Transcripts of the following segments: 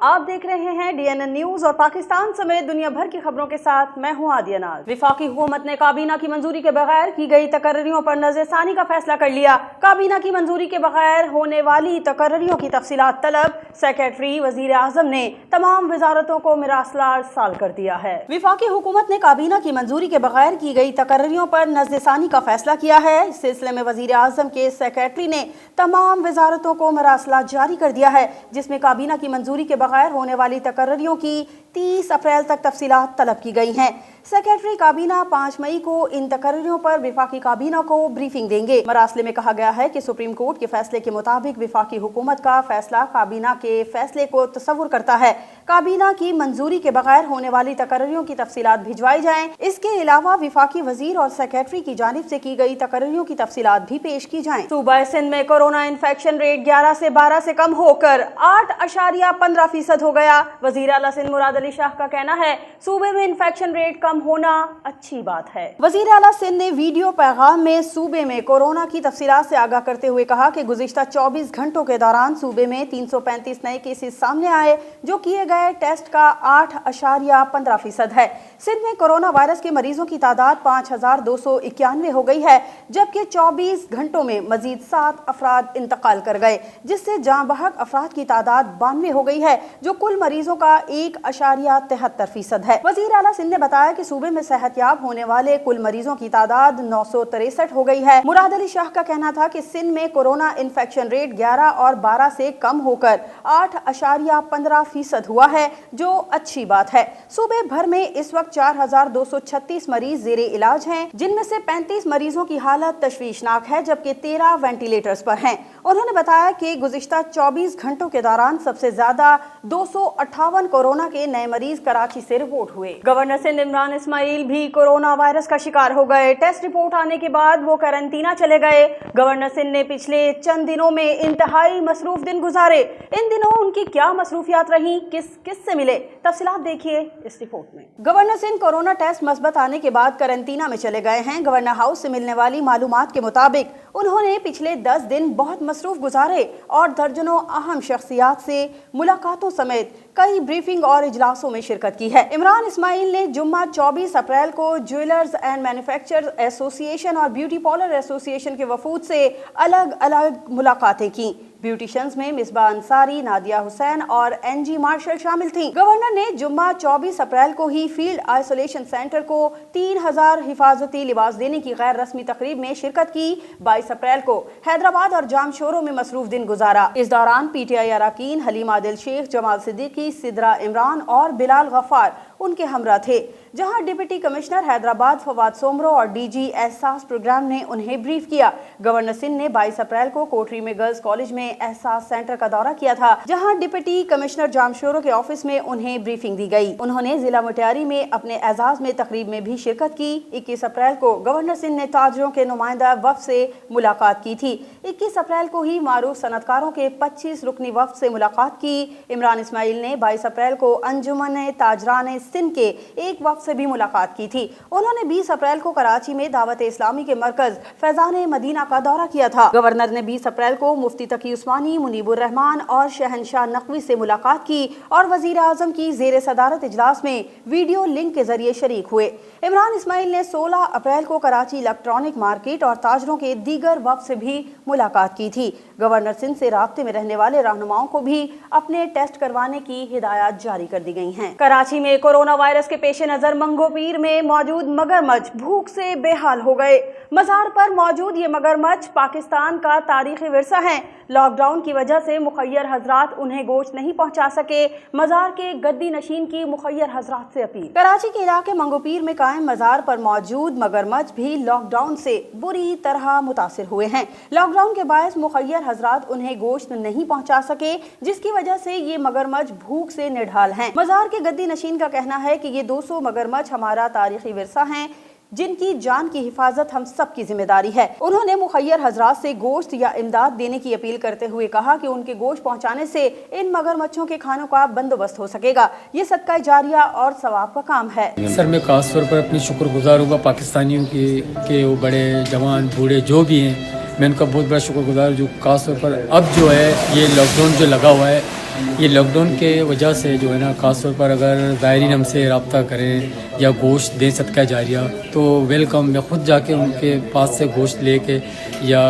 आप देख रहे हैं DNN न्यूज और पाकिस्तान समेत दुनिया भर की खबरों के साथ मैं हूं आदिया नाज। वफाकी हुकूमत ने काबीना की मंजूरी के बगैर की गई तकर्रियों पर नज़रसानी का फैसला कर लिया। काबीना की मंजूरी के बगैर होने वाली तकर्रियों की तफसीलात तलब सेक्रेटरी वजीर आजम ने तमाम वजारतों को मिरासलार साल कर दिया है। वफाकी हुकूमत ने काबीना की मंजूरी के बगैर की गई तकर्रियों पर नज़रसानी का फैसला किया है। इस सिलसिले में वजीर आजम के सेक्रेटरी ने तमाम वजारतों को मिरासलात जारी कर दिया है, जिसमें काबीना की मंजूरी के बगैर होने वाली तकर्रियों की 30 अप्रैल तक तफसीलात तलब की गई हैं। सेक्रेटरी काबीना 5 मई को इन तकर्रियों पर वफाकी काबीना को ब्रीफिंग देंगे। मरासले में कहा गया है कि सुप्रीम कोर्ट के फैसले के मुताबिक वफाकी हुकूमत का फैसला काबीना के फैसले को तस्वुर करता है। काबीना की मंजूरी के बगैर होने वाली तकर्रियों की तफसीलात भिजवाई जाएं। इसके अलावा वफाकी वजीर और सेक्रेटरी की जानिब से की गई तकर्रियों की तफसीलात भी पेश की जाएं। सूबा सिंध में कोरोना इन्फेक्शन रेट 11 से 12 से कम होकर 8.15% हो गया। वजीर आला सिंध मुराद अली शाह का कहना है सूबे में इन्फेक्शन रेट कम होना अच्छी बात है। वजीर आला सिंध ने वीडियो पैगाम में सूबे में कोरोना की तफसीलात से आगाह करते हुए कहा कि गुज़िश्ता 24 घंटों के दौरान सूबे में 335 नए केसेस सामने आए, जो किए गए टेस्ट का 8.15% है। सिंध में कोरोना वायरस के मरीजों की तादाद 5291 हो गई है, जबकि 24 घंटों में मजीद 7 अफराद इंतकाल कर गए, जिससे जाँ बहक अफराद की तादाद 92 हो गई है, जो कुल मरीजों का 1.73% है। वजीर आला सिंध ने बताया कि सूबे में सेहतयाब होने वाले कुल मरीजों की तादाद 963 हो गई है। मुराद अली शाह का कहना था कि सिंध में कोरोना इन्फेक्शन रेट 11 और 12 से कम होकर 8.15% हुआ है, जो अच्छी बात है। सूबे भर में इस वक्त 4236 मरीज जेरे इलाज हैं, जिनमें से 35 मरीजों की हालत तशवीशनाक है, जबकि 13 वेंटिलेटर्स पर हैं। उन्होंने बताया कि गुज़िश्ता 24 घंटों के दौरान सबसे ज्यादा 258 कोरोना के नए मरीज कराची से रिपोर्ट हुए। गवर्नर सिंध इमरान इस्माइल भी कोरोना वायरस का शिकार हो गए। टेस्ट रिपोर्ट आने के बाद वो क्वारंटीना चले गए। गवर्नर सिंध ने पिछले चंद दिनों में इंतहाई मसरूफ दिन गुजारे। इन दिनों उनकी क्या मसरूफियात रही, किस से मिले, तफसीलात देखिए इस रिपोर्ट में। गवर्नर सिंध कोरोना टेस्ट मस्बत आने के बाद क्वारंटीना में चले गए हैं। गवर्नर हाउस से मिलने वाली मालूमात के मुताबिक उन्होंने पिछले 10 दिन बहुत मसरूफ गुजारे और दर्जनों अहम शख्सियात से मुलाकातों समेत कई ब्रीफिंग और इजलासों में शिरकत की है। इमरान इस्माइल ने जुम्मा 24 अप्रैल को ज्वेलर्स एंड मैन्युफैक्चरर्स एसोसिएशन और ब्यूटी पार्लर एसोसिएशन के वफूद से अलग अलग मुलाकातें की। ब्यूटिशियंस में मिसबा अंसारी, नादिया हुसैन और NG मार्शल शामिल थीं। गवर्नर ने जुम्मा 24 अप्रैल को ही फील्ड आइसोलेशन सेंटर को 3000 हिफाजती लिबास देने की गैर रस्मी तकरीब में शिरकत की। 22 अप्रैल को हैदराबाद और जामशोरों में मसरूफ दिन गुजारा। इस दौरान PTI अरकान हलीमा आदिल शेख, जमाल सिद्दीकी, सिद्रा इमरान और बिलाल गफ्फार उनके हमरा थे, जहां डिप्टी कमिश्नर हैदराबाद फवाद सोमरो और DG एहसास प्रोग्राम ने उन्हें ब्रीफ किया। गवर्नर सिंध ने 22 अप्रैल को कोटरी में गर्ल्स कॉलेज में एहसास सेंटर का दौरा किया था, जहां डिप्टी कमिश्नर जामशोरो के ऑफिस में उन्हें ब्रीफिंग दी गई। उन्होंने जिला मुटियारी में अपने एजाज में तकरीब में भी शिरकत की। 21 अप्रैल को गवर्नर सिंध ने ताजरों के नुमाइंदा वफ्द से मुलाकात की थी। 21 अप्रैल को ही मारूफ सनतकारों के 25 रुकनी वफ्द से मुलाकात की। इमरान इस्माइल ने 22 अप्रैल को अंजुमन ताजरान सिंध के एक वफ्द से भी मुलाकात की थी। उन्होंने 20 अप्रैल को कराची में दावत इस्लामी के मरकज फैजान मदीना का दौरा किया था। गवर्नर ने 20 अप्रैल को मुफ्ती तकी उस्मानी, मुनीबुर रहमान और शहनशाह नकवी से मुलाकात की और वजीर आजम की जेर सदारत इजलास में वीडियो लिंक के जरिए शरीक हुए। इमरान इस्माइल ने 16 अप्रैल को कराची इलेक्ट्रॉनिक मार्केट और ताजरों के दीगर वफ्द से भी मुलाकात की थी। गवर्नर सिंध से राब्ते में रहने वाले रहनुमाओं को भी अपने टेस्ट करवाने की हिदायत जारी कर दी गई हैं। कराची में कोरोना वायरस के पेश नजर मंगोपीर में मौजूद मगरमच्छ भूख से बेहाल हो गए। मजार पर मौजूद ये मगरमच्छ पाकिस्तान का तारीखी विरसा है। लॉकडाउन की वजह से मुखय्यर हजरात उन्हें गोश्त नहीं पहुंचा सके। मजार के गद्दी नशीन की मुखय्यर हजरात से अपील। कराची के इलाके मंगोपीर में कायम मजार पर मौजूद मगरमच्छ भी लॉकडाउन से बुरी तरह मुतासिर हुए हैं। लॉकडाउन के बायस मुखय्यर हजरात उन्हें गोश्त नहीं पहुंचा सके, जिसकी वजह से ये मगरमच्छ भूख से निढाल हैं। मजार के गद्दी नशीन का कहना है कि ये 200 मगरमच्छ हमारा तारीखी विरसा हैं, जिनकी जान की हिफाजत हम सब की जिम्मेदारी है। उन्होंने मुखय्यर हजरात से गोश्त या इमदाद देने की अपील करते हुए कहा कि उनके गोश्त पहुंचाने से इन मगरमच्छों के खानों का बंदोबस्त हो सकेगा। ये सदका जारिया और सवाब का काम है। सर मैं खास तौर पर अपनी शुक्रगुजार हूँ पाकिस्तानियों के वो बड़े जवान बूढ़े जो भी हैं, मैं उनका बहुत बड़ा शुक्रगुजार हूँ जो खास तौर पर अब जो है ये लॉकडाउन जो लगा हुआ है ये लॉकडाउन के वजह से जो है ना, ख़ास तौर पर अगर ज़ायरीन हमसे रब्ता करें या गोश्त दें सदका जारिया तो वेलकम। मैं ख़ुद जाके उनके पास से गोश्त लेके या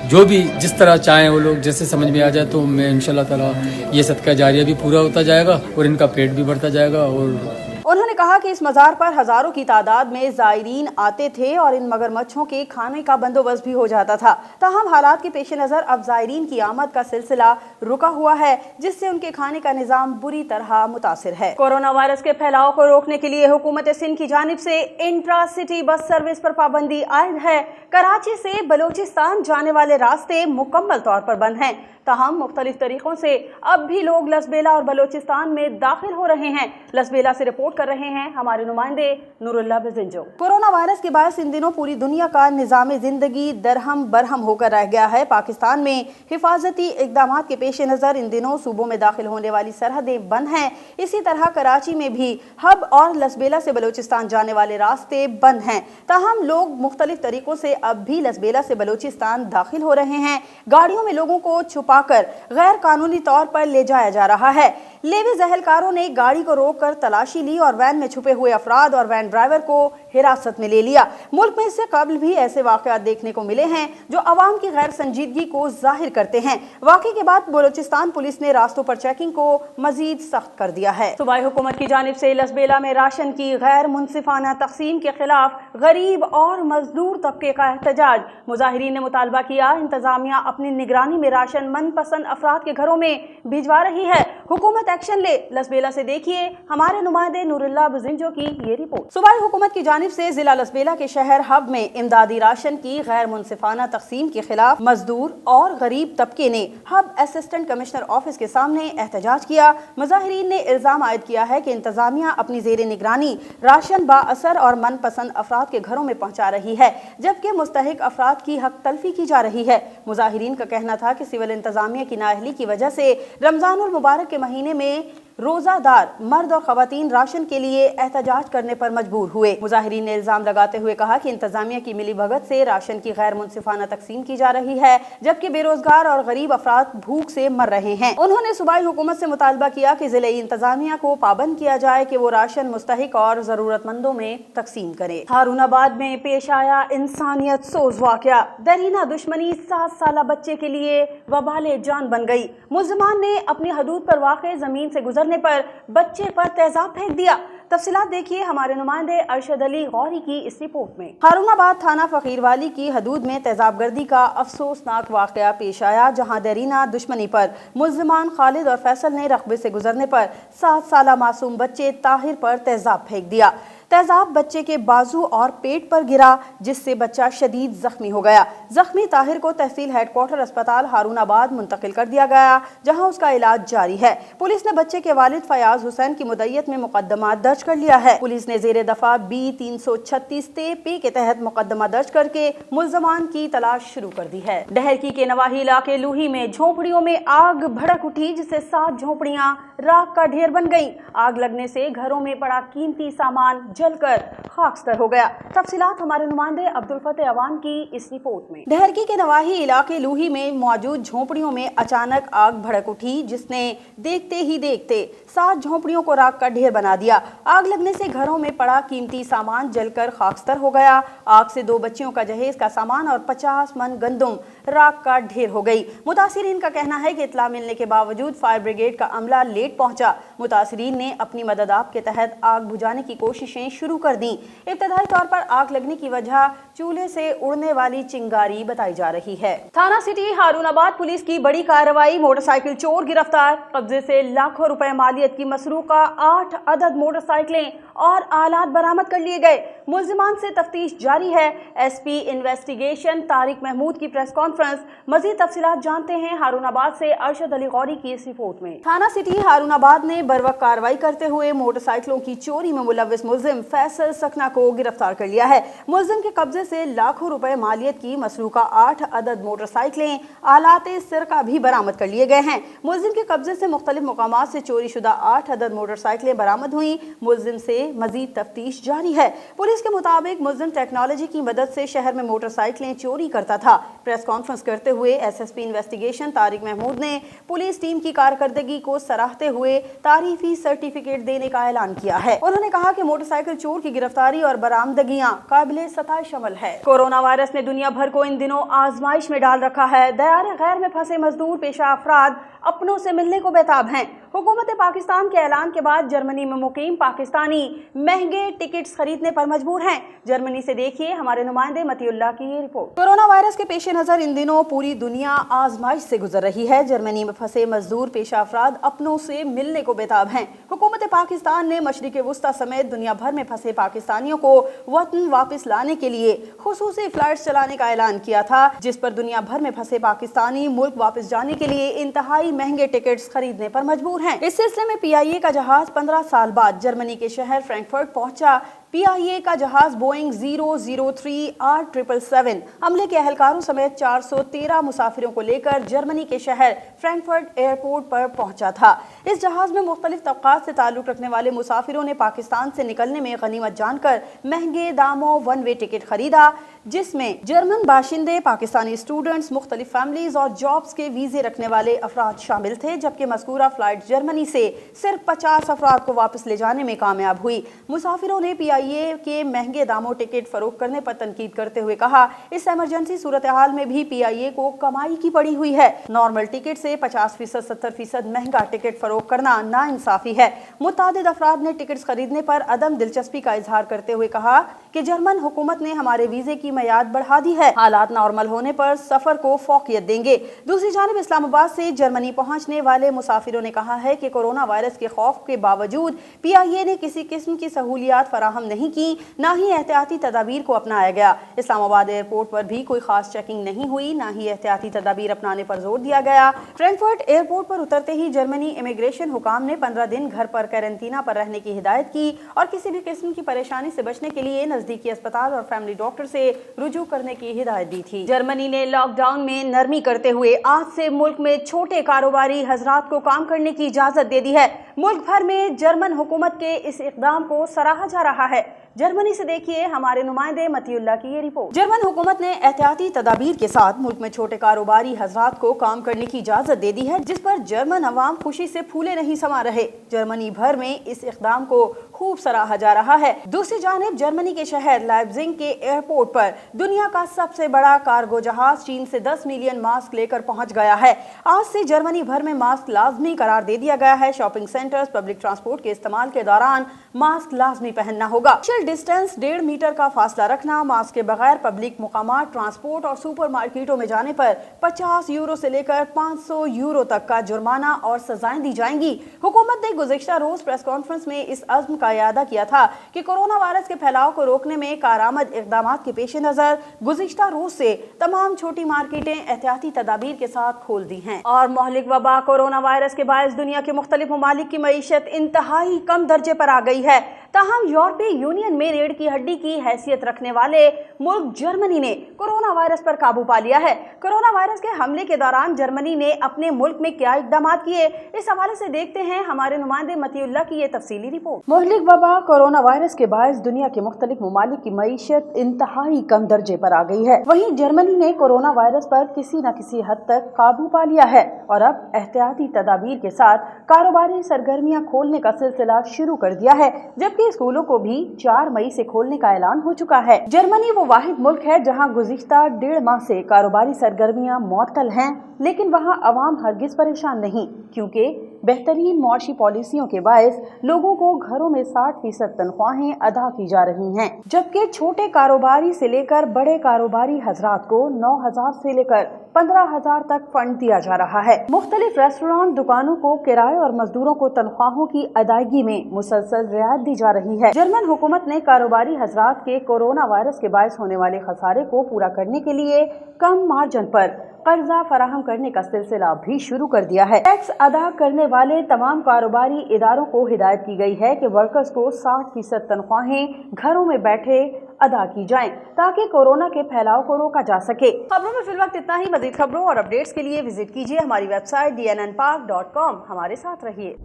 जो भी जिस तरह चाहें वो लोग, जैसे समझ में आ जाए, तो मैं इंशाल्लाह ताला ये सदका जारिया भी पूरा होता जाएगा और इनका पेट भी बढ़ता जाएगा। और उन्होंने कहा कि इस मज़ार पर हज़ारों की तादाद में ज़ायरीन आते थे और इन मगरमच्छों के खाने का बंदोबस्त भी हो जाता था। ताहम हालात के पेश नज़र अब ज़ायरीन की आमद का सिलसिला रुका हुआ है, जिससे उनके खाने का निज़ाम बुरी तरह मुतासिर है। कोरोना वायरस के फैलाव को रोकने के लिए हुकूमत सिंध की जानिब से इंट्रा सिटी बस सर्विस पर पाबंदी आयद है। कराची से बलोचिस्तान जाने वाले रास्ते मुकम्मल तौर पर बंद हैं। ताहम मुख्तलिफ तरीकों से अब भी लोग लसबेला और बलोचिस्तान में दाखिल हो रहे हैं। लसबेला से रिपोर्ट कर रहे हैं हमारे नुमाइंदे नूरुल्लाह बिजिंजो। कोरोना वायरस के बायस इन दिनों पूरी दुनिया का निज़ाम ज़िंदगी दरहम बरहम होकर रह गया है। पाकिस्तान में हिफाजती इक़दामात के पेश नज़र इन दिनों सूबों में दाखिल होने वाली सरहदें बंद हैं। इसी तरह कराची में भी हब और लसबेला से बलोचिस्तान जाने वाले रास्ते बंद हैं। ताहम लोग मुख्तलिफ तरीकों से अब भी लसबेला से बलोचिस्तान दाखिल हो रहे हैं। गाड़ियों में लोगों को छुपाकर गैर कानूनी तौर पर ले जाया जा रहा है। लेवीज एहलकारों ने गाड़ी को रोककर तलाशी ली और वैन में छुपे हुए अफराद और वैन ड्राइवर को हिरासत में ले लिया। मुल्क में इससे कबल भी ऐसे वाक़यात देखने को मिले हैं जो अवाम की गैर संजीदगी को जाहिर करते हैं। वाक़े के बाद बलोचिस्तान पुलिस ने रास्तों पर चेकिंग को मजीद सख्त कर दिया है। सूबाई हुकूमत की जानिब से लसबेला में राशन की गैर मुनसिफाना तकसीम के खिलाफ गरीब और मजदूर तबके का एहतजाज। मुजाहिरीन ने मुतालबा किया इंतजामिया अपनी निगरानी में राशन मनपसंद अफराद के घरों में भिजवा रही है, हुकूमत एक्शन ले। लसबेला से देखिए हमारे नुमाइंदे नूरुल्लाह बिजिंजो की ये रिपोर्ट। सूबाई हुकूमत की जानिब से जिला लसबेला के शहर हब में इमदादी राशन की गैर मुनसिफाना तकसीम के खिलाफ मजदूर और गरीब तबके ने हब असिस्टेंट कमिश्नर ऑफिस के सामने एहतजाज किया। मुजाहिरीन ने इल्जाम आयद किया है कि इंतजामिया अपनी जेर निगरानी राशन बाअसर और मनपसंद अफराद के घरों में पहुंचा रही है, जबकि मुस्तहिक अफराद की हक तलफी की जा रही है। मुजाहिरीन का कहना था कि सिविल इंतजामिया की नाअहली की वजह से रमजानुल मुबारक के महीने में रोजादार मर्द और खवातीन राशन के लिए एहतजाज करने पर मजबूर हुए। मुजाहिरीन ने इल्जाम लगाते हुए कहा कि इंतजामिया की मिली भगत से राशन की गैर मुनसिफाना तकसीम की जा रही है, जबकि बेरोजगार और गरीब अफराद भूख से मर रहे हैं। उन्होंने सूबाई हुकूमत से मुतालबा किया कि जिले इंतजामिया को पाबंद किया जाए कि वो राशन मुस्तहिक और जरूरतमंदों में तकसीम करे। हारूनाबाद में पेश आया इंसानियत सोज वाकया। दरीना दुश्मनी 7 साला बच्चे के लिए वबाले जान बन गई। मुल्ज़िमान ने अपनी हदूद पर वाक़े जमीन से गुजरने पर बच्चे पर तेजाब फेंक दिया। तफसीलात देखिए हमारे नुमाइंदे अरशद अली गौरी की इस रिपोर्ट में। हारूनाबाद थाना फकीरवाली की हदूद में तेजाब गर्दी का अफसोसनाक वाकया पेश आया, जहां दरीना दुश्मनी पर मुल्ज़िमान खालिद और फैसल ने रकबे से गुजरने पर 7 साला मासूम बच्चे ताहिर पर तेजाब फेंक दिया। तेजाब बच्चे के बाजू और पेट पर गिरा, जिससे बच्चा शदीद जख्मी हो गया। जख्मी ताहिर को तहसील हेडक्वार्टर अस्पताल हारूनाबाद मुंतकिल कर दिया गया, जहां उसका इलाज जारी है। पुलिस ने बच्चे के वालिद फयाज हुसैन की मुद्दयत में मुकदमा दर्ज कर लिया है। पुलिस ने जेर दफा B336 के तहत मुकदमा दर्ज करके मुल्ज़मान की तलाश शुरू कर दी है। डहरकी के नवाही इलाके लूही में झोंपड़ियों में आग भड़क उठी, जिससे 7 झोंपड़ियां राख का ढेर बन गईं। आग लगने से घरों में पड़ा कीमती सामान जलकर खाकस्तर हो गया। तफसीलात हमारे नुमाइंदे अब्दुल फतेह अवान की इस रिपोर्ट में। डहरकी के नवाही इलाके लूही में मौजूद झोंपड़ियों में अचानक आग भड़क उठी, जिसने देखते ही देखते 7 झोंपड़ियों को राख का ढेर बना दिया। आग लगने से घरों में पड़ा कीमती सामान जलकर खाकस्तर हो गया। आग से 2 बच्चियों का जहेज का सामान और 50 मन गंदुम राख का ढेर हो गई। मुतासिरीन का कहना है कि इत्तला मिलने के बावजूद फायर ब्रिगेड का अमला लेट पहुंचा। मुतासिरीन ने अपनी मदद आप के तहत आग बुझाने की कोशिशें शुरू कर दी। इब्तदाई तौर पर आग लगने की वजह चूल्हे से उड़ने वाली चिंगारी बताई जा रही है। थाना सिटी हारूनाबाद पुलिस की बड़ी कार्रवाई। मोटरसाइकिल चोर गिरफ्तार। कब्जे से लाखों रुपए मालियत की मसरूका 8 अदद मोटरसाइकिलें और आलात बरामद कर लिए गए। मुल्ज़िमान से तफ्तीश जारी है। SP इन्वेस्टिगेशन तारिक महमूद की प्रेस कॉन्फ्रेंस। मजीद तफसीलात जानते हैं हारूनाबाद से अरशद अली गौरी की इस रिपोर्ट में। थाना सिटी हारूनाबाद ने बरवक्त कार्रवाई करते हुए मोटरसाइकिलों की चोरी में मुलव्विस मुल्जिम फैसल सकना को गिरफ्तार कर लिया है। मुल्जिम के कब्जे से लाखों रुपए मालियत की मसरूका 8 अदद मोटरसाइकिलें, आलाते सिरका भी बरामद कर लिए गए हैं। मुल्जिम के कब्जे से मुख्तलिफ मुकामात से चोरी शुदा 8 अदद मोटरसाइकिलें बरामद हुई। मुल्जिम से मजीद तफ्तीश जारी है। पुलिस के मुताबिक मुलजिम टेक्नोलॉजी की मदद से शहर में मोटरसाइकिलें चोरी करता था। प्रेस कॉन्फ्रेंस करते हुए एसएसपी इन्वेस्टिगेशन तारिक महमूद ने पुलिस टीम की कारकर्दगी को सराहते हुए तारीफी सर्टिफिकेट देने का ऐलान किया है। उन्होंने कहा कि मोटरसाइकिल चोर की गिरफ्तारी और बरामदगियां काबिले सताइश अमल है। कोरोना वायरस ने दुनिया भर को इन दिनों आजमाइश में डाल रखा है। दयारे गैर में फंसे मजदूर पेशा अफराद अपनों से मिलने को बेताब हैं। हुकूमत पाकिस्तान के ऐलान के बाद जर्मनी में मुकीम पाकिस्तानी महंगे टिकट्स खरीदने पर मजबूर हैं। जर्मनी से देखिए हमारे नुमाइंदे मतीउल्लाह की ये रिपोर्ट। कोरोना वायरस के पेश नजर इन दिनों पूरी दुनिया आजमाइश से गुजर रही है। जर्मनी में फंसे मजदूर पेशा अफराद अपनों से मिलने को बेताब हैं। हुकूमत पाकिस्तान ने मशरिक वुस्ता समेत दुनिया भर में फंसे पाकिस्तानियों को वतन वापस लाने के लिए खुसूसी फ्लाइट्स चलाने का ऐलान किया था, जिस पर दुनिया भर में फंसे पाकिस्तानी मुल्क वापस जाने के लिए इंतहाई महंगे टिकट्स खरीदने पर मजबूर हैं। इस सिलसिले में पीआईए का जहाज 15 साल बाद जर्मनी के शहर फ्रैंकफर्ट पहुंचा। पीआईए का जहाज बोइंग 003-R777 अमले के अहलकारों समेत 413 मुसाफिरों को लेकर जर्मनी के शहर फ्रैंकफर्ट एयरपोर्ट पर पहुंचा था। इस जहाज में मुख्तलिफ तबकात से ताल्लुक रखने वाले मुसाफिरों ने पाकिस्तान से निकलने में गनीमत जानकर महंगे दामों वन वे टिकट खरीदा, जिसमें जर्मन बाशिंदे, पाकिस्तानी स्टूडेंट्स, मुख्तलिफ फैमिलीज और जॉब्स के वीजे रखने वाले अफराद शामिल थे। जबकि मज़कूरा फ्लाइट जर्मनी से सिर्फ 50 अफराद को वापस ले जाने में कामयाब हुई। मुसाफिरों ने पीआईए के महंगे दामों टिकट फरोख्त करने पर तनकीद करते हुए कहा, इस इमरजेंसी सूरत हाल में भी पीआईए को कमाई की पड़ी हुई है। नॉर्मल टिकट से 50%, 70% महंगा टिकट फरोख्त करना नाइंसाफी है। मुतादिद अफराद ने टिकट्स खरीदने पर अदम दिलचस्पी का इजहार करते हुए कहा कि जर्मन हुकूमत ने हमारे वीजे की मियाद बढ़ा दी है। हालात नॉर्मल होने पर सफर को फौकियत देंगे। दूसरी जानिब इस्लामाबाद से जर्मनी पहुंचने वाले मुसाफिरों ने कहा है कि कोरोना वायरस के खौफ के बावजूद पीआईए ने किसी किस्म की सहूलियात फराहम नहीं की, ना ही एहतियाती तदाबीर को अपनाया गया। इस्लामाबाद एयरपोर्ट पर भी कोई खास चेकिंग नहीं हुई, ना ही एहतियाती तदाबीर अपनाने पर जोर दिया गया। फ्रैंकफर्ट एयरपोर्ट पर उतरते ही जर्मनी इमिग्रेशन हुकाम ने 15 दिन घर पर क्वारंटीना पर रहने की हिदायत की और किसी भी किस्म की परेशानी से बचने के लिए नजदीकी अस्पताल और फैमिली डॉक्टर से रुजू करने की हिदायत दी थी। जर्मनी ने लॉकडाउन में नरमी करते हुए आज से मुल्क में छोटे कारोबारी हजरात को काम करने की इजाजत दे दी है। मुल्क भर में जर्मन हुकूमत के इस इक़दाम को सराहा जा रहा है। जर्मनी से देखिए हमारे नुमाइंदे मतीउल्लाह की ये रिपोर्ट। जर्मन हुकूमत ने एहतियाती तदाबीर के साथ मुल्क में छोटे कारोबारी हजरात को काम करने की इजाजत दे दी है, जिस पर जर्मन अवाम खुशी से फूले नहीं समा रहे। जर्मनी भर में इस इक़दाम को खूब सराहा जा रहा है। दूसरी जानिब जर्मनी के शहर लाइप्जिग के एयरपोर्ट पर दुनिया का सबसे बड़ा कार्गो जहाज चीन से 10 मिलियन मास्क लेकर पहुंच गया है। आज से जर्मनी भर में मास्क लाजमी करार दे दिया गया है। शॉपिंग सेंटर्स, पब्लिक ट्रांसपोर्ट के इस्तेमाल के दौरान मास्क लाजमी पहनना होगा। सोशल डिस्टेंस, 1.5 मीटर का फासला रखना, मास्क के बगैर पब्लिक मुकामात, ट्रांसपोर्ट और सुपर मार्केटों में जाने पर 50 यूरो से लेकर 500 यूरो तक का जुर्माना और सजाएं दी जाएंगी। हुकूमत ने गुज़िश्ता रोज प्रेस कॉन्फ्रेंस में इस अज़्म का इयादा किया था कि कोरोना वायरस के फैलाव को रोकने में कारआमद इक़दाम के पेश नज़र गुज़िश्ता रोज से तमाम छोटी मार्केटें एहतियाती तदाबीर के साथ खोल दी हैं। और महलिक वबा कोरोना वायरस के बायस दुनिया के मुख्तलिफ ममालिक की मईशत इंतहाई कम दर्जे पर आ गई है। ताहम यूरोपीय यूनियन में रीढ़ की हड्डी की हैसियत रखने वाले मुल्क जर्मनी ने कोरोना वायरस पर काबू पा लिया है। कोरोना वायरस के हमले के दौरान जर्मनी ने अपने मुल्क में क्या इक़दाम किए, इस हवाले से देखते हैं हमारे नुमाइंदे मतीउल्लाह की ये तफसीली रिपोर्ट। महलिक वबा कोरोना वायरस के बायस दुनिया के मुख्तलिफ ममालिक की मईशत इंतहाई कम दर्जे पर आ गई है। वहीं जर्मनी ने कोरोना वायरस पर किसी न किसी हद तक काबू पा लिया है और अब एहतियाती तदाबीर के साथ कारोबारी सरगर्मियां खोलने का सिलसिला शुरू कर दिया है, जबकि स्कूलों को भी 4 मई से खोलने का ऐलान हो चुका है। जर्मनी वो वाहिद मुल्क है जहां गुज़िश्ता 1.5 माह से कारोबारी सरगर्मियां मुअत्तल हैं, लेकिन वहां अवाम हरगिज परेशान नहीं, क्योंकि बेहतरीन मुआशी पॉलिसियों के बायस लोगों को घरों में 60% तनख्वाहें अदा की जा रही हैं, जबकि छोटे कारोबारी से लेकर बड़े कारोबारी हजरात को 9,000 से लेकर 15,000 तक फंड दिया जा रहा है। मुख्तलिफ रेस्टोरेंट दुकानों को किराए और मजदूरों को तनख्वाहों की अदायगी में मुसलसल रियायत दी जा रही है। जर्मन हुकूमत ने कारोबारी हजरात के कोरोना वायरस के बायस होने वाले खसारे को पूरा करने के लिए कम मार्जिन पर कर्जा फराहम करने का सिलसिला भी शुरू कर दिया है। टैक्स अदा करने वाले तमाम कारोबारी इदारों को हिदायत की गई है कि वर्कर्स को 60% तनख्वाहें घरों में बैठे अदा की जाएं, ताकि कोरोना के फैलाव को रोका जा सके। खबरों में फिलहाल इतना ही। मजीद खबरों और अपडेट्स के लिए विजिट कीजिए हमारी वेबसाइट dnnpak.com। हमारे साथ रहिए।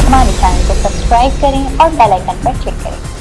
ہمارے چینل کو سبسکرائب کریں اور بیل آئکن پر کلک کریں۔